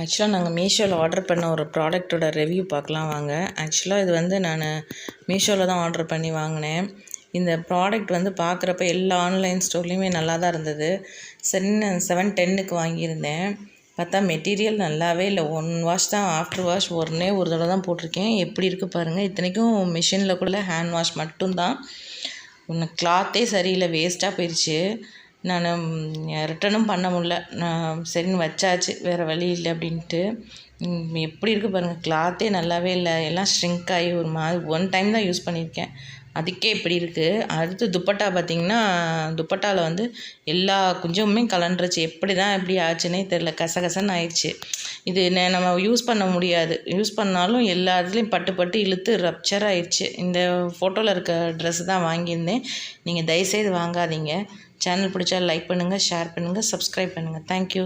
ஆக்சுவலாக நாங்கள் மீஷோவில் ஆர்டர் பண்ண ஒரு ப்ராடக்ட்டோட ரிவ்யூ பார்க்கலாம் வாங்க. ஆக்சுவலாக இது வந்து நான் மீஷோவில் தான் ஆர்டர் பண்ணி வாங்கினேன். இந்த ப்ராடக்ட் வந்து பார்க்குறப்ப எல்லா ஆன்லைன் ஸ்டோர்லேயுமே நல்லா தான் இருந்தது. சரி, 710க்கு வாங்கியிருந்தேன். பார்த்தா மெட்டீரியல் நல்லாவே இல்லை. 1 வாஷ் தான், ஆஃப்டர் வாஷ் ஒரே ஒரு தடவை தான் போட்டிருக்கேன். எப்படி இருக்குது பாருங்கள். இத்தனைக்கும் மிஷினில் கூட ஹேண்ட் வாஷ் மட்டும்தான். கிளாத்தே சரியில்லை, வேஸ்ட்டாக போயிடுச்சு. நான் ரிட்டனும் பண்ண முடில. நான் சரின்னு வச்சாச்சு, வேறு வழி இல்லை அப்படின்ட்டு. எப்படி இருக்குது பாருங்கள். கிளாத்தே நல்லாவே இல்லை, எல்லாம் ஷ்ரிங்க் ஆகி ஒரு மாதிரி. 1 டைம் தான் யூஸ் பண்ணியிருக்கேன், அதுக்கே இப்படி இருக்குது. அடுத்து துப்பட்டா பார்த்திங்கன்னா, துப்பட்டாவில் வந்து எல்லா குஞ்சமுமே கலண்டுருச்சு. எப்படி தான் எப்படி ஆச்சுன்னே தெரில, கசகசன்னு ஆயிடுச்சு. இது நம்ம யூஸ் பண்ண முடியாது. யூஸ் பண்ணாலும் எல்லா இடத்துலையும் பட்டு பட்டு இழுத்து ரப்சர் ஆயிடுச்சு. இந்த ஃபோட்டோவில் இருக்க ட்ரெஸ்ஸு தான் வாங்கியிருந்தேன். நீங்கள் தயவுசெய்து வாங்காதீங்க. சேனல் பிடிச்சா லைக் பண்ணுங்கள், ஷேர் பண்ணுங்கள், சப்ஸ்கிரைப் பண்ணுங்கள். தேங்க்யூ.